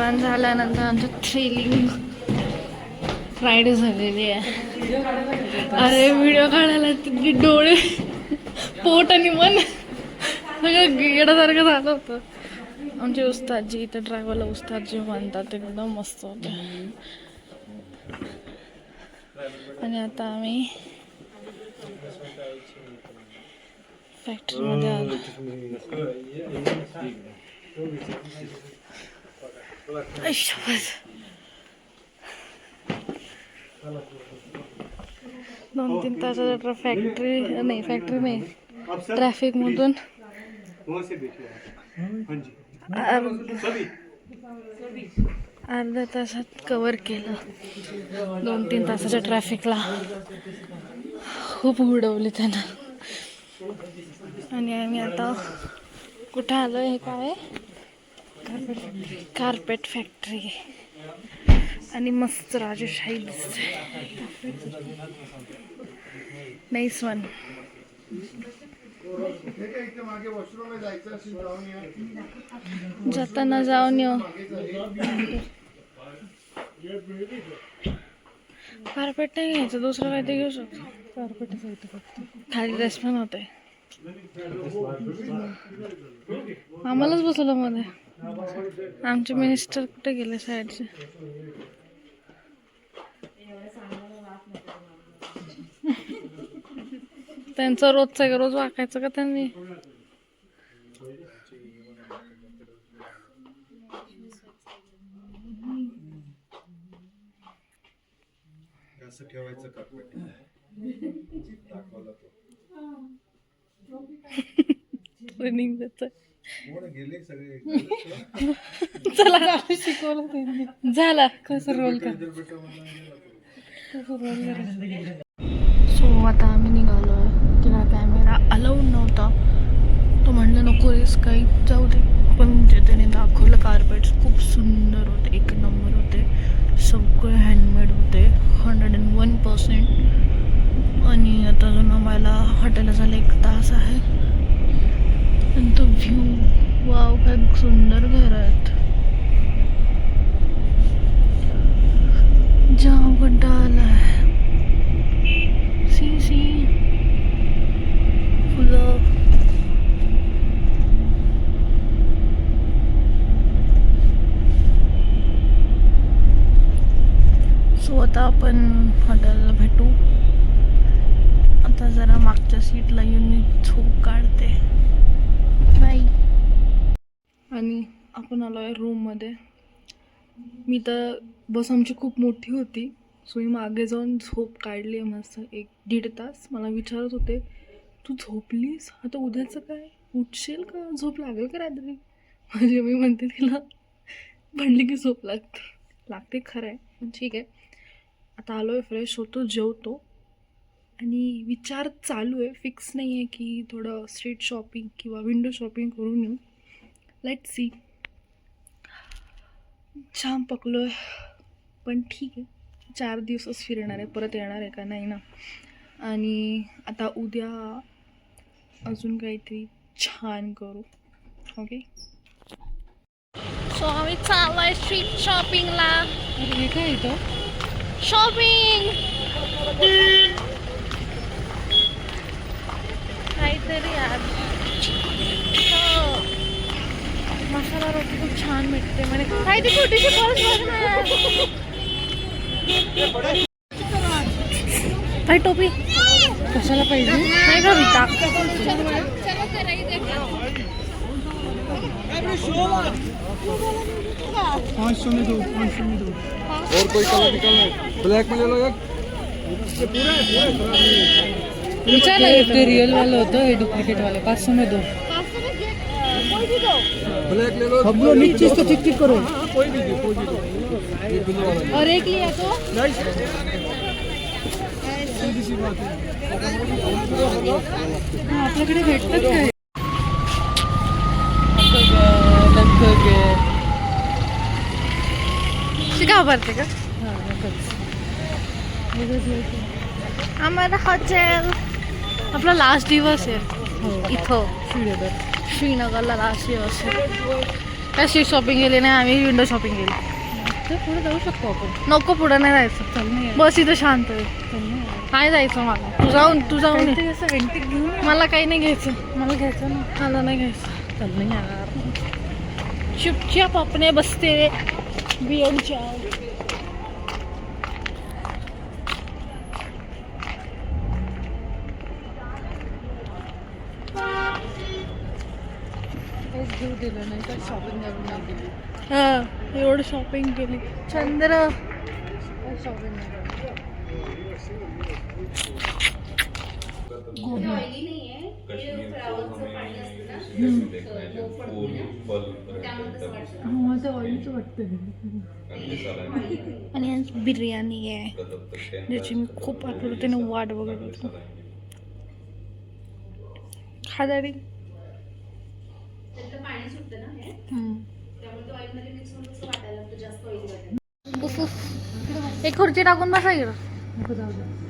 जेवण झाल्यानंतर आमचं थ्रिलिंग राईड झालेली आहे. अरे व्हिडिओ काढायला तिथे डोळे, पोट आणि मन सगळं गेडासारखं झालं होतं. आमचे उस्तादजी, इथे ड्रायव्हरला उस्तादजी म्हणतात, एकदम मस्त होते. आणि आता आम्ही फॅक्टरीमध्ये आलो. 2-3 तासाचा फॅक्टरी नाही ट्रॅफिक मधून अर्ध्या तासात कव्हर केलं. 2-3 तासाच्या ट्रॅफिकला खूप उडवली त्यानं. आणि आम्ही आता कुठं आलो? हे काय? Carpet factory. आणि मस्त राजेशाही दिसते. Nice one. जाताना जाऊन येऊ. कार्पेट नाही घ्यायचं, दुसरं काय ते घेऊ शकतो. कार्पेटच होतं फक्त, खाली रेस्टॉरंट होते. आम्हालाच बसवलं मध्ये. आमचे मिनिस्टर कुठे गेले साईडचे? त्यांचं रोजचं रोज वाकायचं का त्यांनी? ठेवायचं कार्पेट दाखवला तो. ट्रेनिंग देतोय. गेले सगळे. चला शिकवलं त्यांनी. झाला कसं रोल कर. सो आता आम्ही निघालोय. तिला कॅमेरा अलाउड नव्हता. तो म्हणलं नको रिस्क काही, जाऊ दे. पण जे त्याने दाखवलं कार्पेट्स खूप सुंदर होते, 1 नंबर होते. सगळे हँडमेड होते 101%. आणि आता अजून आम्हाला हॉटेलला झालं 1 तास आहे. आणि तो व्ह्यू, वाव काय सुंदर घर आहेत. जाम कंटाळा आलाय. सी फुलं. सो आता आपण हॉटेलला भेटू. आता जरा मागच्या सीटला येऊन मी झोप काढते. बाय. आणि आपण आलो आहे रूममध्ये. मी तर बस आमची खूप मोठी होती, सो मी मागे जाऊन झोप काढली आहे मस्त 1-1.5 तास. मला विचारत होते तू झोपलीस, आता उद्याचं काय, उठशील का, झोप लागेल का रात्री? म्हणजे मी म्हणते तिला म्हणली की झोप लागते खरं आहे, पण ठीक आहे. आता आलो आहे, फ्रेश होतो, जेवतो. आणि विचार चालू आहे, फिक्स नाही आहे की थोडं स्ट्रीट शॉपिंग किंवा विंडो शॉपिंग करून येऊ. Let's see. छान पकलो आहे, पण ठीक आहे. 4 दिवसच फिरणार आहे, परत येणार आहे का नाही ना. आणि आता उद्या अजून काहीतरी छान करू. ओके. सो आम्ही चाललो आहे स्ट्रीट शॉपिंगला. हे काय इथं शॉपिंग काहीतरी यार. मसाला रोटी खूप छान भेटते म्हणे. काय ती छोटीशी पर्स बघ ना यार. काय टोपी कशाला पाहिजे? नाही का विटा. और कोई कलर निकालना है? ब्लैक में ले लो एक. विचार ते रियल वाला होतं, हे डुप्लिकेट वाला. 500 में 2. ब्लैक ले लो. सब लोग नीचे इसको ठीक करो. कोई भी दो. और एक लिया तो सीधी सी बात है. आपल्याकडे भेटतात काय? शिका भरते का? आम्हाला हॉटेल. आपला लास्ट दिवस आहे इथं श्रीनगरला. लास्ट दिवस आहे. कशी शॉपिंग केली नाही आम्ही, विंडो शॉपिंग केली. तर पुढे जाऊ शकतो आपण. नको पुढे नाही जायचं, चल नाही यार. बस इथं शांत आहे. चल नाही यार. नाही जायचं मला. तू जाऊन ये. काहीतरी असं अँटिक घेऊन ये. मला काही नाही घ्यायचं, मला घ्यायचं ना. मला नाही घ्यायचं. चल नाही यार. चुपचाप अपने बसते बियरच्या. काहीच घेऊ दिलं नाही तर शॉपिंग करून नाही गेली. हा एवढं शॉपिंग केली. चंद्र काही शॉपिंग नाही केली. माझं ऑइलच वाटतं. आणि आज बिर्याणी आहे ज्याची मी खूप आठवतेने वाट बघत होतो. खा डॅडी. एक खुर्ची टाकून बसा गेलं. नको जाऊ दे.